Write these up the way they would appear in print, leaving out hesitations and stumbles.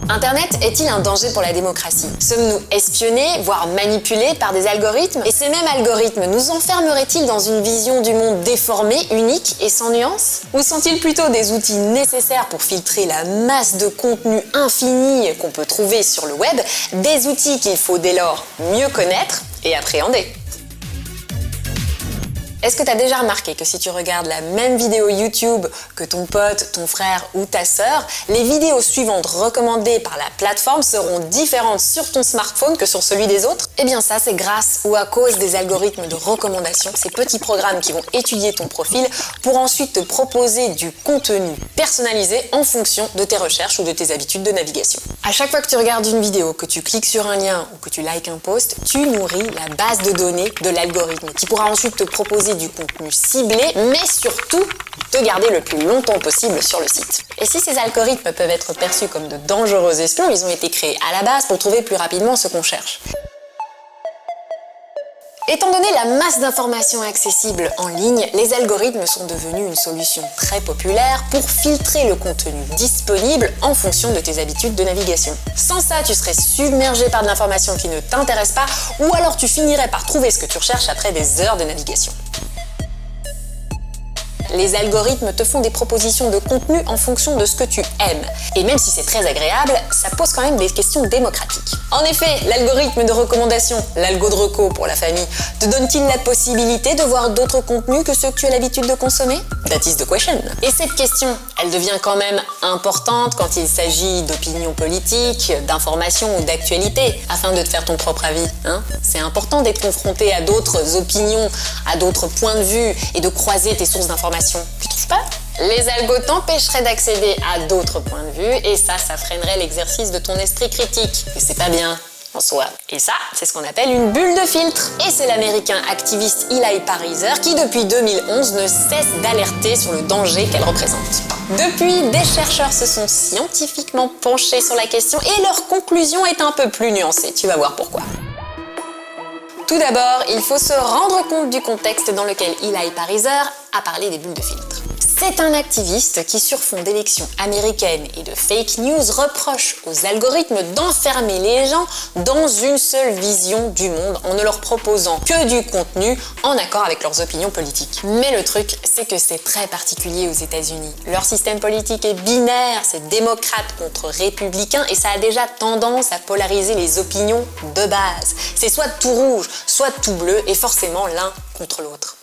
Internet est-il un danger pour la démocratie? Sommes-nous espionnés, voire manipulés par des algorithmes? Et ces mêmes algorithmes nous enfermeraient-ils dans une vision du monde déformée, unique et sans nuance? Ou sont-ils plutôt des outils nécessaires pour filtrer la masse de contenu infini qu'on peut trouver sur le web, des outils qu'il faut dès lors mieux connaître et appréhender? Est-ce que tu as déjà remarqué que si tu regardes la même vidéo YouTube que ton pote, ton frère ou ta sœur, les vidéos suivantes recommandées par la plateforme seront différentes sur ton smartphone que sur celui des autres? Eh bien ça, c'est grâce ou à cause des algorithmes de recommandation, ces petits programmes qui vont étudier ton profil pour ensuite te proposer du contenu personnalisé en fonction de tes recherches ou de tes habitudes de navigation. À chaque fois que tu regardes une vidéo, que tu cliques sur un lien ou que tu likes un post, tu nourris la base de données de l'algorithme qui pourra ensuite te proposer du contenu ciblé, mais surtout te garder le plus longtemps possible sur le site. Et si ces algorithmes peuvent être perçus comme de dangereux espions, ils ont été créés à la base pour trouver plus rapidement ce qu'on cherche. Étant donné la masse d'informations accessibles en ligne, les algorithmes sont devenus une solution très populaire pour filtrer le contenu disponible en fonction de tes habitudes de navigation. Sans ça, tu serais submergé par de l'information qui ne t'intéresse pas, ou alors tu finirais par trouver ce que tu recherches après des heures de navigation. Les algorithmes te font des propositions de contenu en fonction de ce que tu aimes. Et même si c'est très agréable, ça pose quand même des questions démocratiques. En effet, l'algorithme de recommandation, l'algo de reco pour la famille, te donne-t-il la possibilité de voir d'autres contenus que ceux que tu as l'habitude de consommer? That is the question. Et cette question, elle devient quand même importante quand il s'agit d'opinions politiques, d'informations ou d'actualités, afin de te faire ton propre avis. C'est important d'être confronté à d'autres opinions, à d'autres points de vue et de croiser tes sources d'informations. Tu trouves pas? Les algos t'empêcheraient d'accéder à d'autres points de vue et ça freinerait l'exercice de ton esprit critique. Et c'est pas bien en soi. Et ça, c'est ce qu'on appelle une bulle de filtre. Et c'est l'américain activiste Eli Pariser qui, depuis 2011, ne cesse d'alerter sur le danger qu'elle représente. Depuis, des chercheurs se sont scientifiquement penchés sur la question et leur conclusion est un peu plus nuancée. Tu vas voir pourquoi. Tout d'abord, il faut se rendre compte du contexte dans lequel Eli Pariser a parlé des bulles de filtre. C'est un activiste qui, sur fond d'élections américaines et de fake news, reproche aux algorithmes d'enfermer les gens dans une seule vision du monde en ne leur proposant que du contenu en accord avec leurs opinions politiques. Mais le truc, c'est que c'est très particulier aux États-Unis. Leur système politique est binaire, c'est démocrate contre républicain et ça a déjà tendance à polariser les opinions de base. C'est soit tout rouge, soit tout bleu et forcément l'un contre l'autre.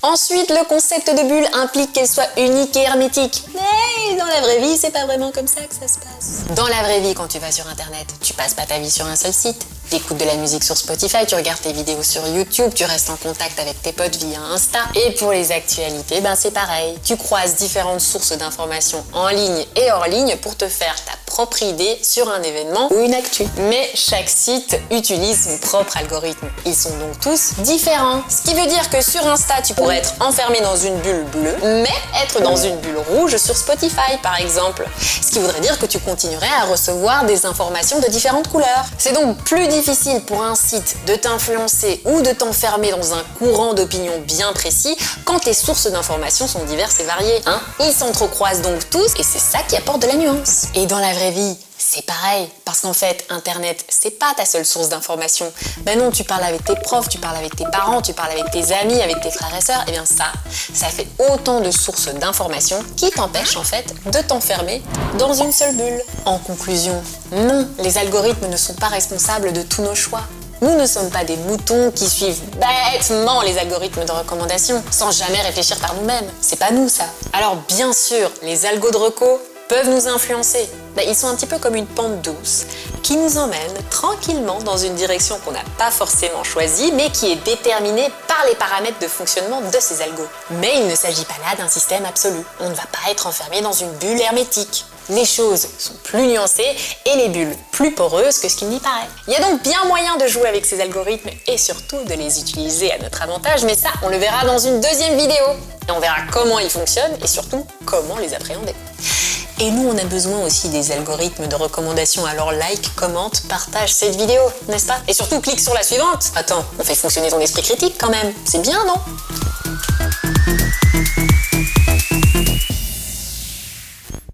Ensuite, le concept de bulle implique qu'elle soit unique et hermétique. Mais dans la vraie vie, c'est pas vraiment comme ça que ça se passe. Dans la vraie vie, quand tu vas sur Internet, tu passes pas ta vie sur un seul site. Tu écoutes de la musique sur Spotify, tu regardes tes vidéos sur YouTube, tu restes en contact avec tes potes via Insta. Et pour les actualités, c'est pareil. Tu croises différentes sources d'informations en ligne et hors ligne pour te faire ta propre idée sur un événement ou une actu. Mais chaque site utilise son propre algorithme. Ils sont donc tous différents. Ce qui veut dire que sur Insta, tu pourrais être enfermé dans une bulle bleue, mais être dans une bulle rouge sur Spotify, par exemple. Ce qui voudrait dire que tu continuerais à recevoir des informations de différentes couleurs. C'est donc plus difficile pour un site de t'influencer ou de t'enfermer dans un courant d'opinion bien précis quand tes sources d'informations sont diverses et variées. Ils s'entrecroisent donc tous et c'est ça qui apporte de la nuance. Et dans la vraie vie, c'est pareil, parce qu'en fait, Internet, c'est pas ta seule source d'information. Non, tu parles avec tes profs, tu parles avec tes parents, tu parles avec tes amis, avec tes frères et sœurs, et bien ça fait autant de sources d'informations qui t'empêchent en fait de t'enfermer dans une seule bulle. En conclusion, non, les algorithmes ne sont pas responsables de tous nos choix. Nous ne sommes pas des moutons qui suivent bêtement les algorithmes de recommandation sans jamais réfléchir par nous-mêmes. C'est pas nous ça. Alors bien sûr, les algos de reco peuvent nous influencer. Ils sont un petit peu comme une pente douce qui nous emmène tranquillement dans une direction qu'on n'a pas forcément choisie mais qui est déterminée par les paramètres de fonctionnement de ces algos. Mais il ne s'agit pas là d'un système absolu. On ne va pas être enfermé dans une bulle hermétique. Les choses sont plus nuancées et les bulles plus poreuses que ce qu'il n'y paraît. Il y a donc bien moyen de jouer avec ces algorithmes et surtout de les utiliser à notre avantage, mais ça, on le verra dans une deuxième vidéo. Et on verra comment ils fonctionnent et surtout comment les appréhender. Et nous, on a besoin aussi des algorithmes de recommandation, alors like, commente, partage cette vidéo, n'est-ce pas? Et surtout, clique sur la suivante. Attends, on fait fonctionner ton esprit critique quand même. C'est bien, non?